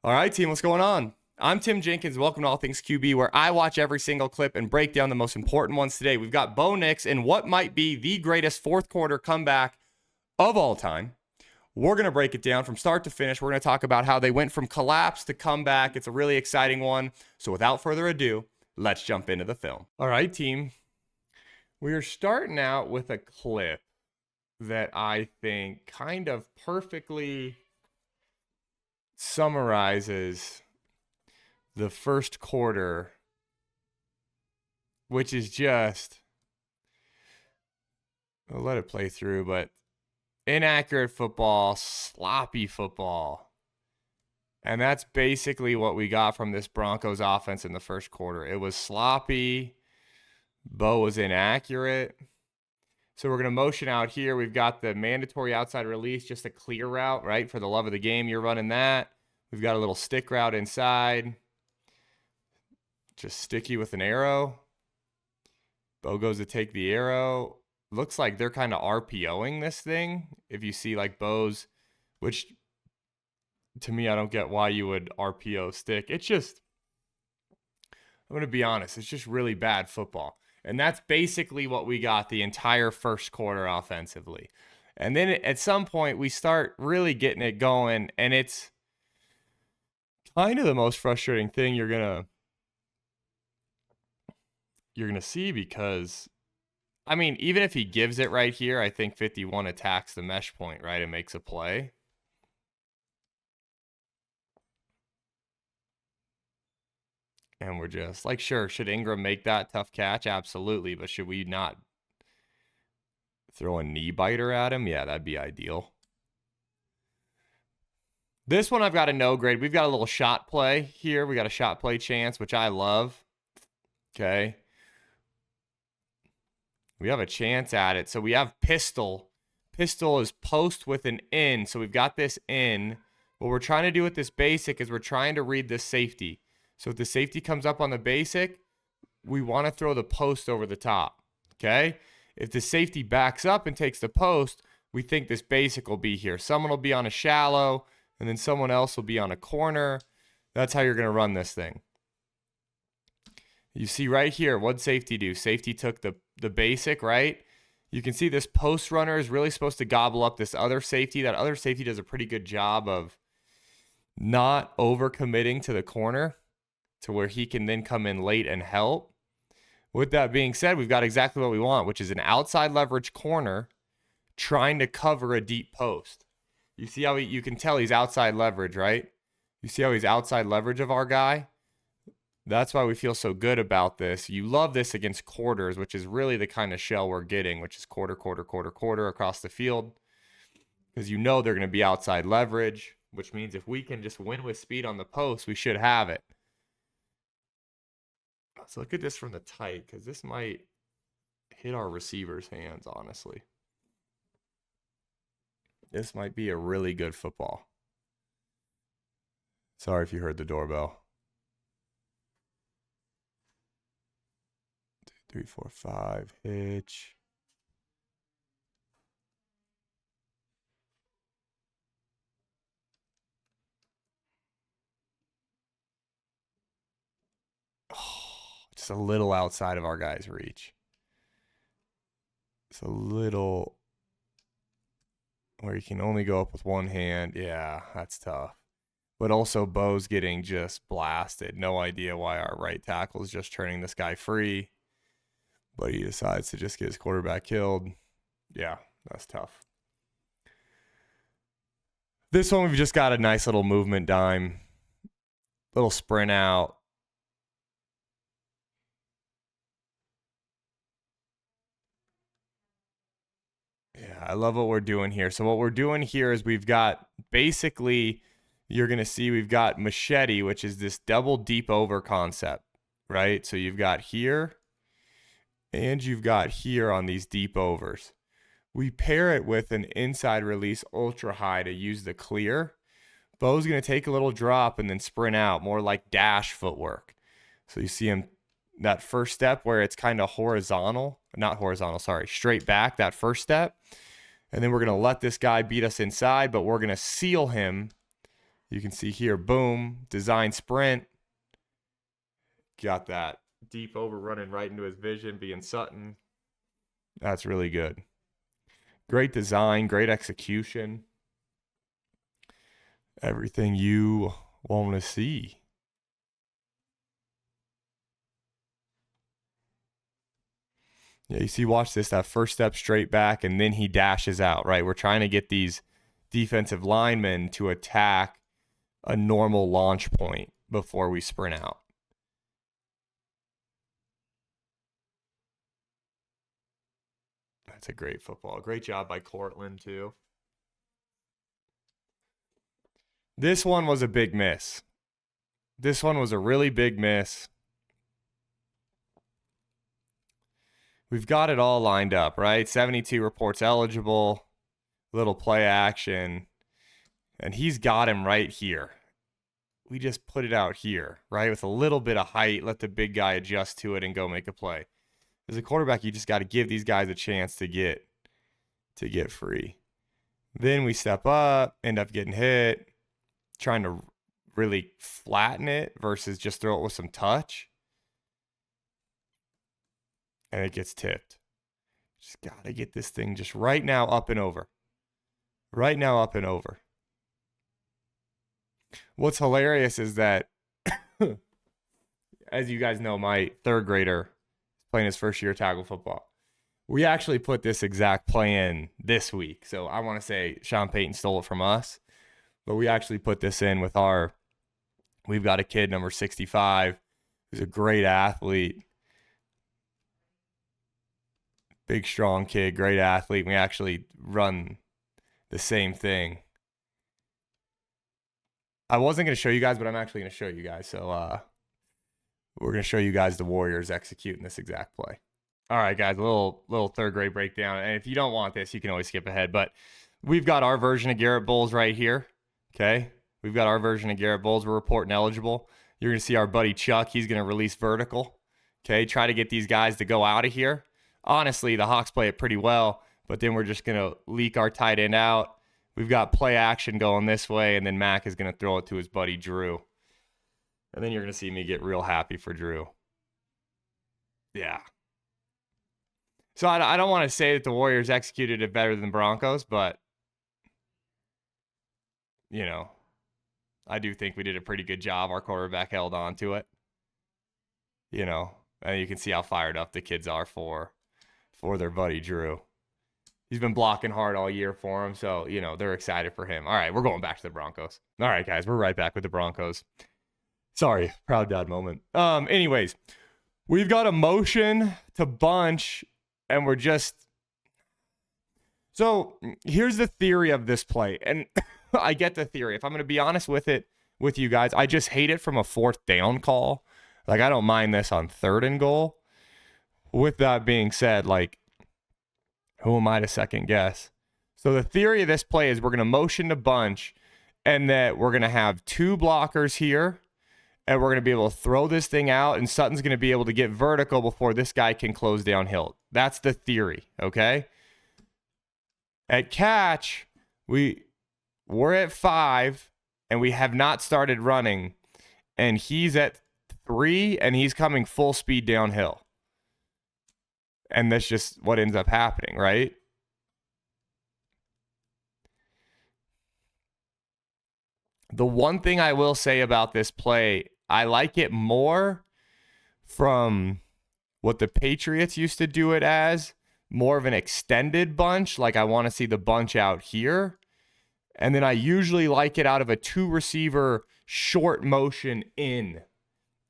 All right, team, what's going on? I'm Tim Jenkins. Welcome to All Things QB, where I watch every single clip and break down the most important ones today. We've got Bo Nix in what might be the greatest fourth quarter comeback of all time. We're going to break it down from start to finish. We're going to talk about how they went from collapse to comeback. It's a really exciting one. So without further ado, let's jump into the film. All right, team. We are starting out with a clip that I think kind of perfectly summarizes the first quarter, which is just, I'll let it play through, but inaccurate football, sloppy football. And that's basically what we got from this Broncos offense in the first quarter. It was sloppy. Bo was inaccurate. So we're going to motion out here. We've got the mandatory outside release, just a clear route, right? For the love of the game, you're running that. We've got a little stick route inside. Just sticky with an arrow. Bo goes to take the arrow. Looks like they're kind of RPOing this thing. If you see like Bo's, which to me, I don't get why you would RPO stick. It's just, I'm going to be honest, it's just really bad football. And that's basically what we got the entire first quarter offensively. And then at some point, we start really getting it going. And it's kind of the most frustrating thing you're gonna see, because, I mean, even if he gives it right here, I think 51 attacks the mesh point, right, and makes a play. And we're just like, sure, should Ingram make that tough catch? Absolutely. But should we not throw a knee biter at him? Yeah, that'd be ideal. This one I've got a no grade. We've got a little shot play here. We got a shot play chance, which I love. Okay. We have a chance at it. So we have pistol. Pistol is post with an in. So we've got this in. What we're trying to do with this basic is we're trying to read this safety. So if the safety comes up on the basic, we want to throw the post over the top, okay? If the safety backs up and takes the post, we think this basic will be here. Someone will be on a shallow, and then someone else will be on a corner. That's how you're going to run this thing. You see right here, what'd safety do? Safety took the basic, right? You can see this post runner is really supposed to gobble up this other safety. That other safety does a pretty good job of not overcommitting to the corner, to where he can then come in late and help. With that being said, we've got exactly what we want, which is an outside leverage corner trying to cover a deep post. You see how you can tell he's outside leverage, right? You see how he's outside leverage of our guy? That's why we feel so good about this. You love this against quarters, which is really the kind of shell we're getting, which is quarter, quarter, quarter, quarter across the field. Because you know they're going to be outside leverage, which means if we can just win with speed on the post, we should have it. So look at this from the tight, because this might hit our receiver's hands, honestly. This might be a really good football. Sorry if you heard the doorbell. 2, 3, 4, 5, hitch. Just a little outside of our guy's reach. It's a little where you can only go up with one hand. Yeah, that's tough. But also Bo's getting just blasted. No idea why our right tackle is just turning this guy free. But he decides to just get his quarterback killed. Yeah, that's tough. This one, we've just got a nice little movement dime. Little sprint out. Yeah, I love what we're doing here. So what we're doing here is we've got basically, you're going to see we've got machete, which is this double deep over concept, right? So you've got here and you've got here on these deep overs. We pair it with an inside release ultra high to use the clear. Bo's going to take a little drop and then sprint out, more like dash footwork. So you see him, that first step where it's kind of straight back, that first step. And then we're going to let this guy beat us inside, but we're going to seal him. You can see here, boom, design sprint. Got that deep over running right into his vision, being Sutton. That's really good. Great design, great execution. Everything you want to see. Yeah, you see, watch this, that first step straight back, and then he dashes out, right? We're trying to get these defensive linemen to attack a normal launch point before we sprint out. That's a great football. Great job by Cortland, too. This one was a big miss. This one was a really big miss. We've got it all lined up, right? 72 reports eligible, little play action, and he's got him right here. We just put it out here, right? With a little bit of height, let the big guy adjust to it and go make a play. As a quarterback, you just got to give these guys a chance to get free. Then we step up, end up getting hit, trying to really flatten it versus just throw it with some touch. And it gets tipped. Just got to get this thing just right now up and over. Right now up and over. What's hilarious is that, as you guys know, my third grader is playing his first year of tackle football. We actually put this exact play in this week. So I want to say Sean Payton stole it from us. But we actually put this in with we've got a kid, number 65, who's a great athlete. Big, strong kid, great athlete. We actually run the same thing. I wasn't going to show you guys, but I'm actually going to show you guys. So we're going to show you guys the Warriors executing this exact play. All right, guys, a little third grade breakdown. And if you don't want this, you can always skip ahead. But we've got our version of Garrett Bowles right here. Okay, we've got our version of Garrett Bowles. We're reporting eligible. You're going to see our buddy Chuck. He's going to release vertical. Okay, try to get these guys to go out of here. Honestly, the Hawks play it pretty well, but then we're just going to leak our tight end out. We've got play action going this way, and then Mac is going to throw it to his buddy Drew. And then you're going to see me get real happy for Drew. Yeah. So I don't want to say that the Warriors executed it better than the Broncos, but, you know, I do think we did a pretty good job. Our quarterback held on to it. You know, and you can see how fired up the kids are for their buddy Drew. He's been blocking hard all year for him, so, you know, they're excited for him. All right, we're going back to the Broncos. All right, guys, we're right back with the Broncos. Sorry, proud dad moment. Anyways, we've got a motion to bunch, and we're just... So here's the theory of this play, and I get the theory. If I'm going to be honest with you guys, I just hate it from a fourth down call. Like, I don't mind this on 3rd and goal. With that being said, like, who am I to second guess? So the theory of this play is we're going to motion to bunch, and that we're going to have 2 blockers here, and we're going to be able to throw this thing out, and Sutton's going to be able to get vertical before this guy can close downhill. That's the theory, okay? At catch, we're at 5, and we have not started running, and he's at 3, and he's coming full speed downhill. And that's just what ends up happening, right? The one thing I will say about this play, I like it more from what the Patriots used to do it as, more of an extended bunch. Like, I want to see the bunch out here. And then I usually like it out of a 2-receiver short motion in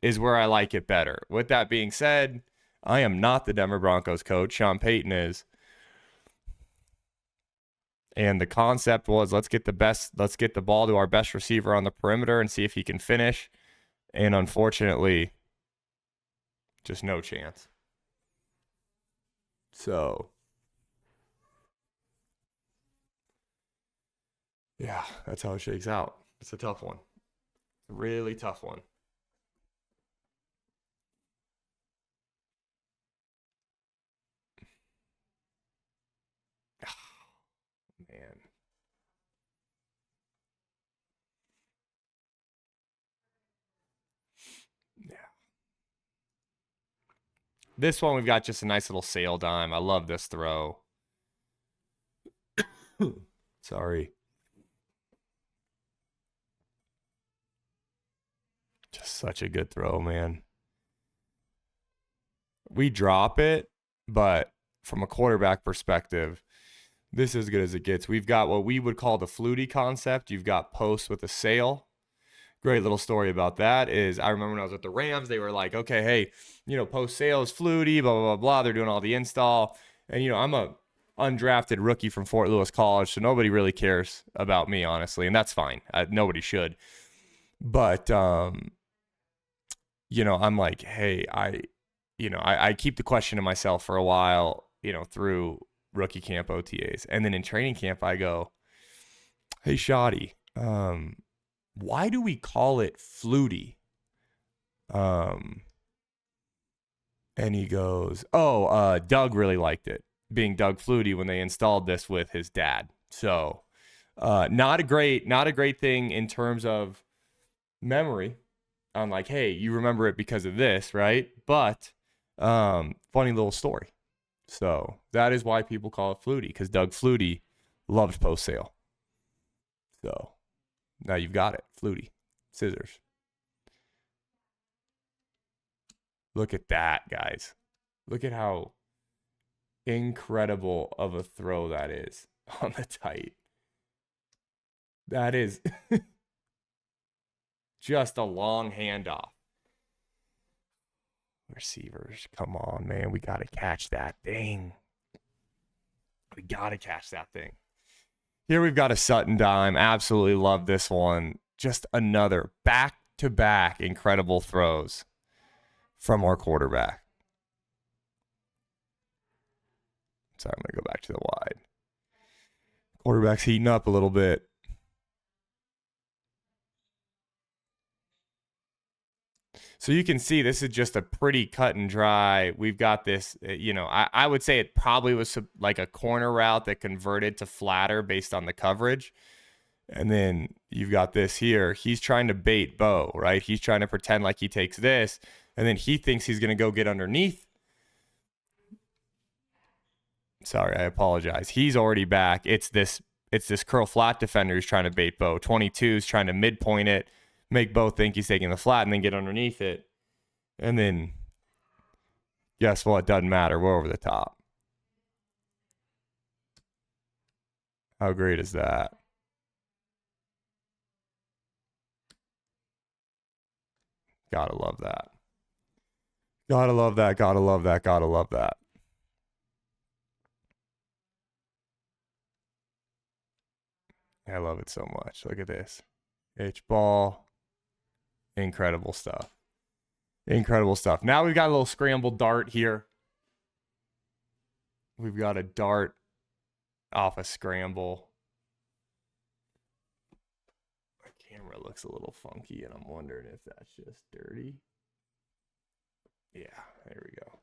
is where I like it better. With that being said, I am not the Denver Broncos coach. Sean Payton is. And the concept was, let's get the ball to our best receiver on the perimeter and see if he can finish. And unfortunately, just no chance. So, yeah, that's how it shakes out. It's a tough one. Really tough one. Man. This one, we've got just a nice little sail dime. I love this throw. Sorry. Just such a good throw, man. We drop it, but from a quarterback perspective, this is as good as it gets. We've got what we would call the flutie concept. You've got posts with a sail. Great little story about that is I remember when I was at the Rams, they were like, okay, hey, post sales, flutie, blah, blah, blah, blah. They're doing all the install. And, I'm a undrafted rookie from Fort Lewis College, so nobody really cares about me, honestly. And that's fine. Nobody should. But, I'm like, hey, I keep the question to myself for a while, through rookie camp OTAs. And then in training camp, I go, hey, Shoddy, why do we call it flutie? And he goes, Doug really liked it, being Doug Flutie, when they installed this with his dad. So not a great thing in terms of memory. I'm like, hey, you remember it because of this, right? But funny little story. So that is why people call it flutie, because Doug Flutie loved post sale. So now you've got it. Flutie. Scissors. Look at that, guys. Look at how incredible of a throw that is on the tight. That is just a long handoff. Receivers, come on, man. We got to catch that thing. We got to catch that thing. Here we've got a Sutton dime. Absolutely love this one. Just another back-to-back incredible throws from our quarterback. Sorry, I'm going to go back to the wide. Quarterback's heating up a little bit. So you can see this is just a pretty cut and dry. We've got this, I would say it probably was like a corner route that converted to flatter based on the coverage. And then you've got this here. He's trying to bait Bo, right? He's trying to pretend like he takes this. And then he thinks he's going to go get underneath. Sorry, I apologize. He's already back. It's this curl flat defender who's trying to bait Bo. 22 is trying to midpoint it, make Bo think he's taking the flat, and then get underneath it. And then, guess what? Doesn't matter. We're over the top. How great is that? Gotta love that. Gotta love that. Gotta love that. Gotta love that. I love it so much. Look at this. H-ball. Incredible stuff. Incredible stuff. Now we've got a little scrambled dart here. We've got a dart off a scramble. My camera looks a little funky, and I'm wondering if that's just dirty. Yeah, there we go.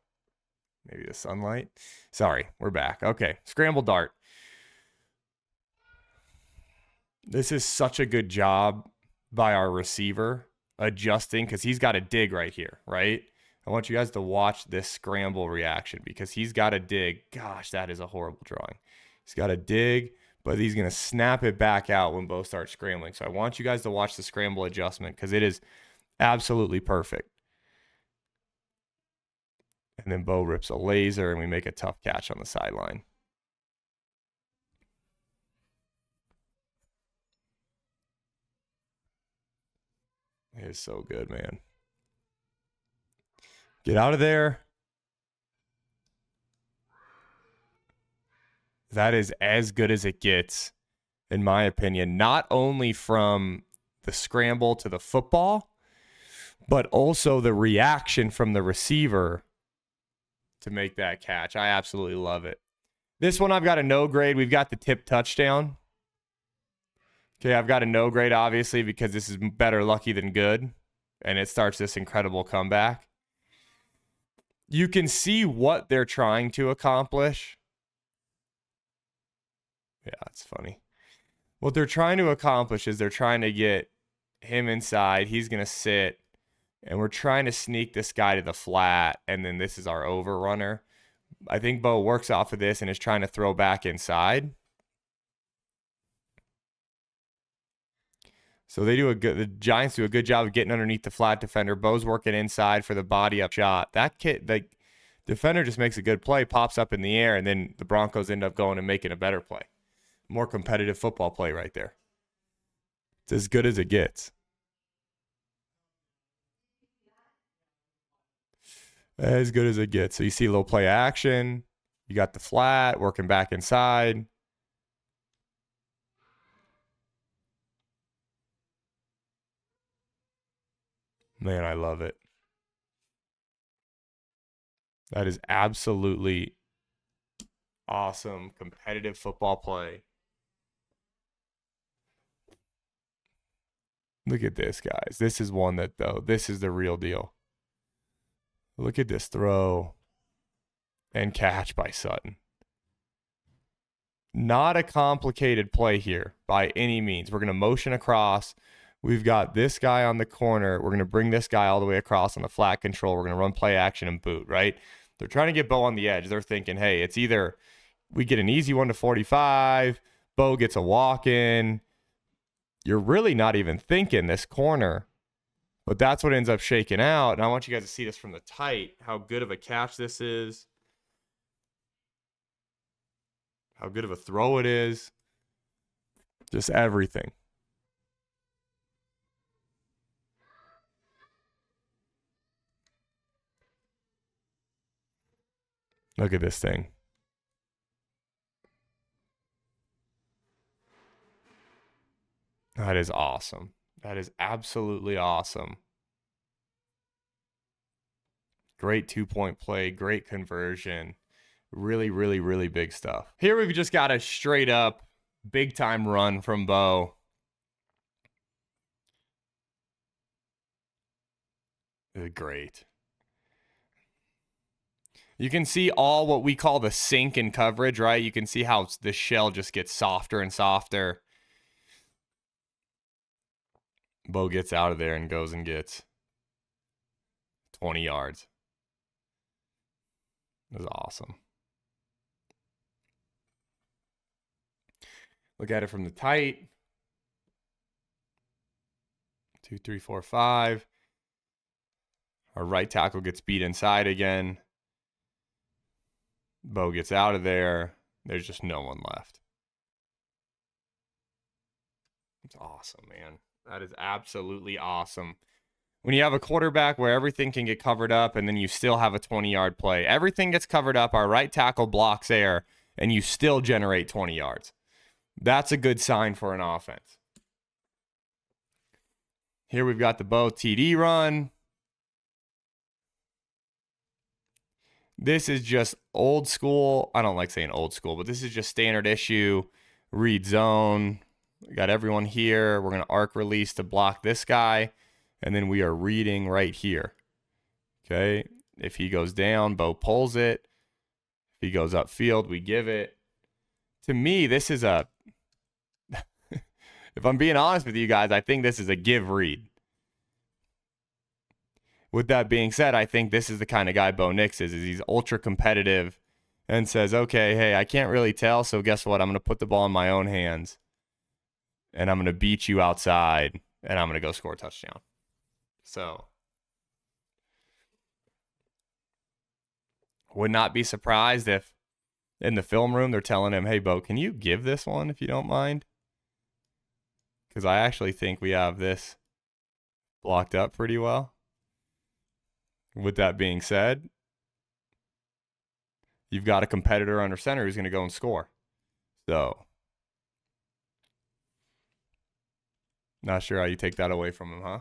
Maybe the sunlight. Sorry, we're back. Okay, scrambled dart. This is such a good job by our receiver adjusting, because he's got to dig right here, right? I want you guys to watch this scramble reaction, because he's got to dig. Gosh, that is a horrible drawing. He's got to dig, but he's going to snap it back out when Bo starts scrambling. So I want you guys to watch the scramble adjustment, because it is absolutely perfect. And then Bo rips a laser, and we make a tough catch on the sideline. It is so good, man. Get out of there. That is as good as it gets, in my opinion, not only from the scramble to the football, but also the reaction from the receiver to make that catch. I absolutely love it. This one I've got a no grade. We've got the tip touchdown. Okay, I've got a no grade, obviously, because this is better lucky than good, and it starts this incredible comeback. You can see what they're trying to accomplish. Yeah, it's funny. What they're trying to accomplish is they're trying to get him inside. He's going to sit. And we're trying to sneak this guy to the flat, and then this is our overrunner. I think Bo works off of this and is trying to throw back inside. So the Giants do a good job of getting underneath the flat defender. Bo's working inside for the body up shot. That kid, the defender just makes a good play, pops up in the air, and then the Broncos end up going and making a better play. More competitive football play right there. It's as good as it gets. As good as it gets. So you see a little play action. You got the flat working back inside. Man, I love it. That is absolutely awesome, competitive football play. Look at this, guys. This is one that, though, this is the real deal. Look at this throw and catch by Sutton. Not a complicated play here by any means. We're going to motion across. We've got this guy on the corner. We're going to bring this guy all the way across on the flat control. We're going to run play action and boot, right? They're trying to get Bo on the edge. They're thinking, hey, it's either we get an easy 1 to 45, Bo gets a walk in. You're really not even thinking this corner, but that's what ends up shaking out. And I want you guys to see this from the tight, how good of a catch this is, how good of a throw it is, just everything. Look at this thing. That is awesome. That is absolutely awesome. Great 2-point play, great conversion. Really, really, really big stuff. Here we've just got a straight up big time run from Bo. Great. You can see all what we call the sink in coverage, right? You can see how the shell just gets softer and softer. Bo gets out of there and goes and gets 20 yards. It was awesome. Look at it from the tight. 2, 3, 4, 5. Our right tackle gets beat inside again. Bo gets out of there. There's just no one left. It's awesome, man. That is absolutely awesome. When you have a quarterback where everything can get covered up and then you still have a 20-yard play, everything gets covered up, our right tackle blocks air, and you still generate 20 yards. That's a good sign for an offense. Here we've got the Bo TD run. This is just old school. I don't like saying old school, but this is just standard issue, read zone. We got everyone here. We're going to arc release to block this guy. And then we are reading right here. Okay. If he goes down, Bo pulls it. If he goes upfield, we give it. To me, this is a, if I'm being honest with you guys, I think this is a give read. With that being said, I think this is the kind of guy Bo Nix is he's ultra competitive and says, okay, hey, I can't really tell. So guess what? I'm going to put the ball in my own hands and I'm going to beat you outside and I'm going to go score a touchdown. So would not be surprised if in the film room they're telling him, hey, Bo, can you give this one if you don't mind? Because I actually think we have this blocked up pretty well. With that being said, you've got a competitor under center who's going to go and score. So, not sure how you take that away from him, huh?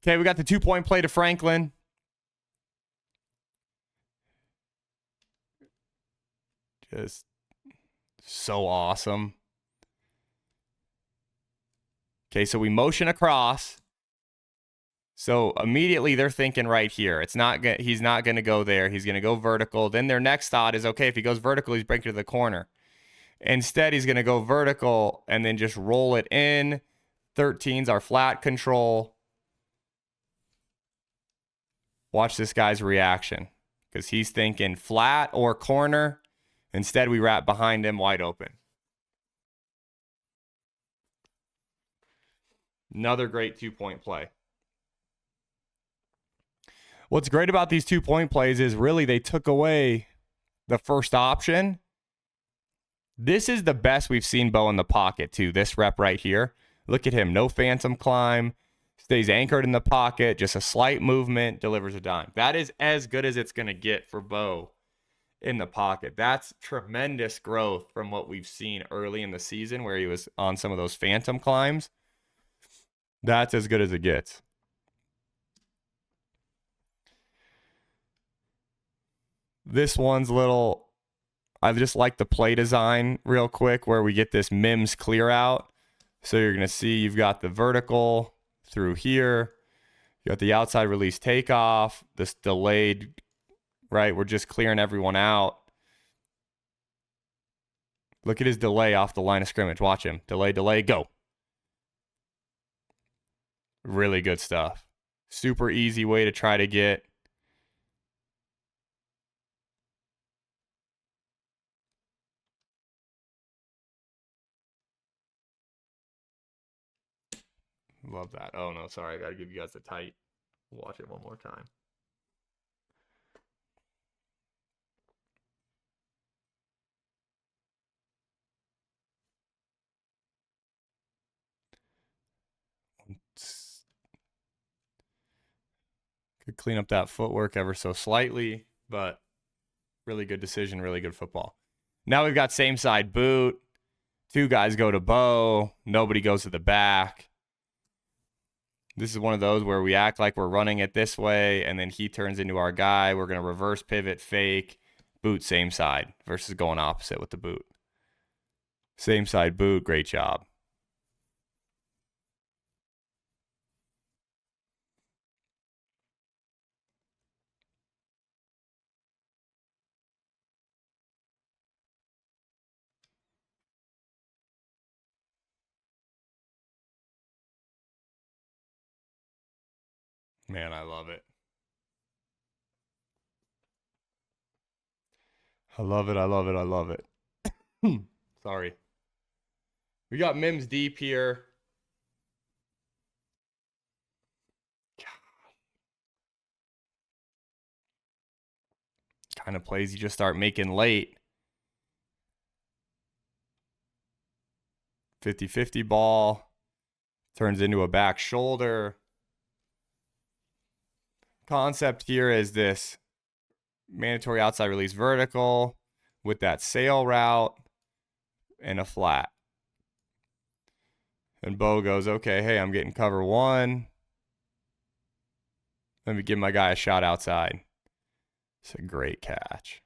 Okay, we got the 2-point play to Franklin. Just so awesome. Okay, so we motion across. So immediately they're thinking right here. He's not going to go there. He's going to go vertical. Then their next thought is, okay, if he goes vertical, he's breaking to the corner. Instead, he's going to go vertical and then just roll it in. 13's our flat control. Watch this guy's reaction because he's thinking flat or corner. Instead, we wrap behind him wide open. Another great 2-point play. What's great about these 2-point plays is really they took away the first option. This is the best we've seen Bo in the pocket, too. This rep right here. Look at him. No phantom climb. Stays anchored in the pocket. Just a slight movement. Delivers a dime. That is as good as it's going to get for Bo in the pocket. That's tremendous growth from what we've seen early in the season where he was on some of those phantom climbs. That's as good as it gets. This one's little, I just like the play design real quick where we get this Mims clear out. So you're going to see you've got the vertical through here. You got the outside release takeoff, this delayed, right? We're just clearing everyone out. Look at his delay off the line of scrimmage. Watch him. Delay, go. Really good stuff. Super easy way to try to get love that. Oh, no, sorry. I got to give you guys the tight. Watch it one more time. Could clean up that footwork ever so slightly, but really good decision, really good football. Now we've got same side boot. 2 guys go to Bo. Nobody goes to the back. This is one of those where we act like we're running it this way, and then he turns into our guy. We're going to reverse pivot, fake, boot same side versus going opposite with the boot. Same side boot, great job. Man, I love it. I love it. I love it. I love it. Sorry. We got Mims deep here. Kind of plays you just start making late. 50-50 ball. Turns into a back shoulder. Concept here is this mandatory outside release vertical with that sail route and a flat. And Bo goes, okay, hey, I'm getting cover 1. Let me give my guy a shot outside. It's a great catch.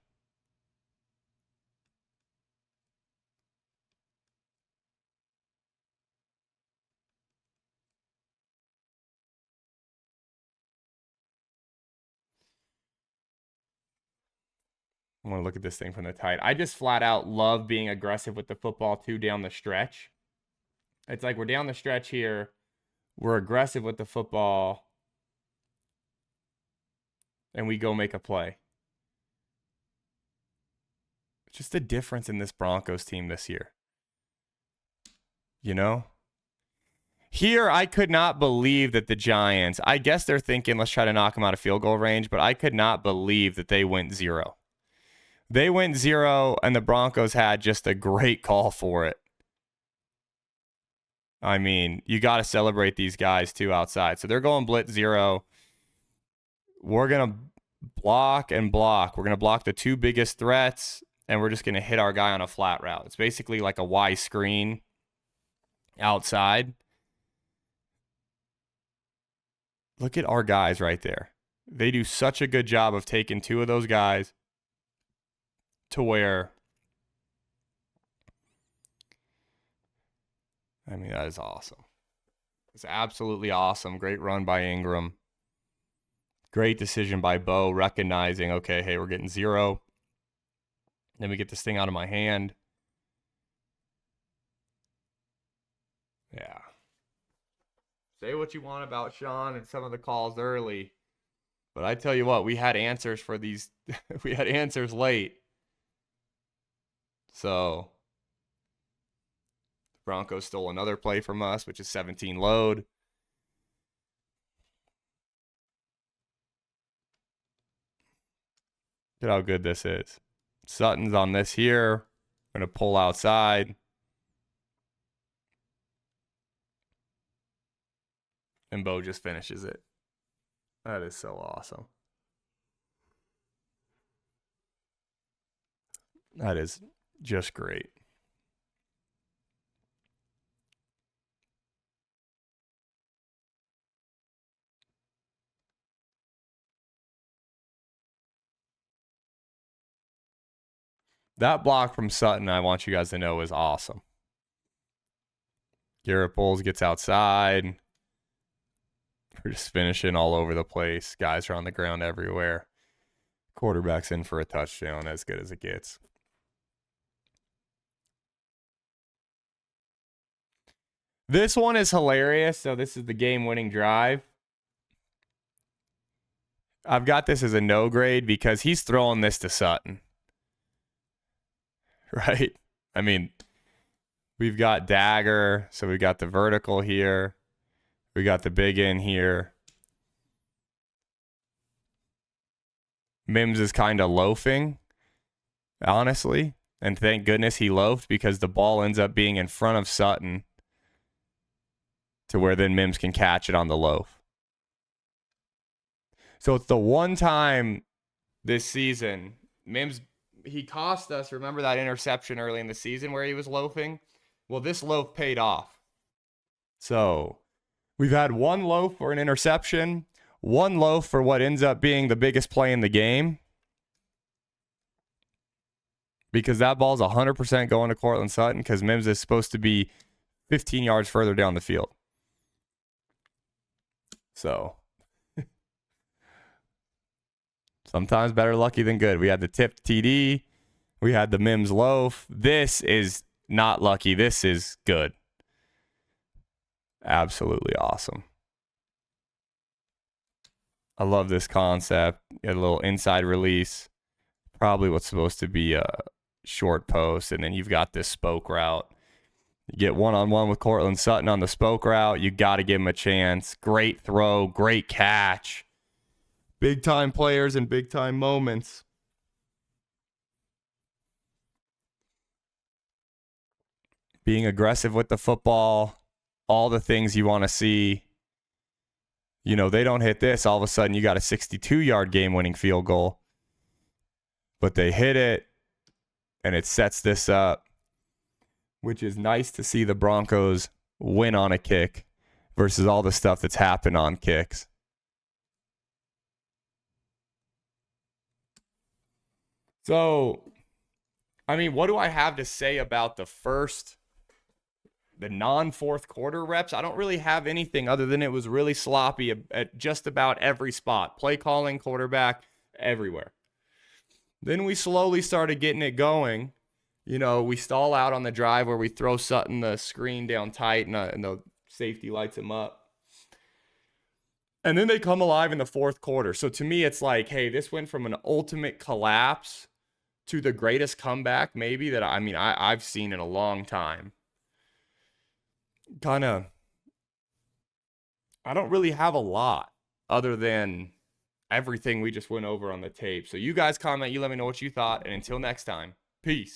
I want to look at this thing from the tight. I just flat out love being aggressive with the football too down the stretch. It's like we're down the stretch here. We're aggressive with the football. And we go make a play. Just the difference in this Broncos team this year. You know? Here, I could not believe that the Giants, I guess they're thinking, let's try to knock them out of field goal range, but I could not believe that they went 0. They went 0, and the Broncos had just a great call for it. I mean, you got to celebrate these guys, too, outside. So they're going blitz 0. We're going to block and block. We're going to block the 2 biggest threats, and we're just going to hit our guy on a flat route. It's basically like a Y screen outside. Look at our guys right there. They do such a good job of taking 2 of those guys to where, I mean, that is awesome. It's absolutely awesome. Great run by Ingram. Great decision by Bo, recognizing, okay, hey, we're getting 0. Let me get this thing out of my hand. Yeah. Say what you want about Sean and some of the calls early. But I tell you what, we had answers for these. We had answers late. So Broncos stole another play from us, which is 17 load. Look at how good this is. Sutton's on this here. Going to pull outside. And Bo just finishes it. That is so awesome. That is just great. That block from Sutton, I want you guys to know, is awesome. Garrett Bowles gets outside. We're just finishing all over the place. Guys are on the ground everywhere. Quarterback's in for a touchdown, as good as it gets. This one is hilarious. So this is the game-winning drive. I've got this as a no grade because he's throwing this to Sutton. Right? I mean, we've got dagger, so we've got the vertical here. We got the big in here. Mims is kind of loafing, honestly. And thank goodness he loafed because the ball ends up being in front of Sutton to where then Mims can catch it on the loaf. So it's the one time this season, Mims, he cost us, remember that interception early in the season where he was loafing? Well, this loaf paid off. So we've had one loaf for an interception, one loaf for what ends up being the biggest play in the game. Because that ball's 100% going to Cortland Sutton because Mims is supposed to be 15 yards further down the field. So sometimes better lucky than good. We had the tipped TD. We had the Mims loaf. This is not lucky. This is good. Absolutely awesome. I love this concept. Get a little inside release. Probably what's supposed to be a short post. And then you've got this spoke route. You get one-on-one with Cortland Sutton on the spoke route. You got to give him a chance. Great throw. Great catch. Big-time players and big-time moments. Being aggressive with the football. All the things you want to see. You know, they don't hit this. All of a sudden, you got a 62-yard game-winning field goal. But they hit it, and it sets this up, which is nice to see the Broncos win on a kick versus all the stuff that's happened on kicks. So, I mean, what do I have to say about the non-fourth quarter reps? I don't really have anything other than it was really sloppy at just about every spot. Play calling, quarterback, everywhere. Then we slowly started getting it going. You know, we stall out on the drive where we throw Sutton the screen down tight and the safety lights him up. And then they come alive in the fourth quarter. So to me, it's like, hey, this went from an ultimate collapse to the greatest comeback maybe that I've seen in a long time. I don't really have a lot other than everything we just went over on the tape. So you guys comment, you let me know what you thought, and until next time, peace.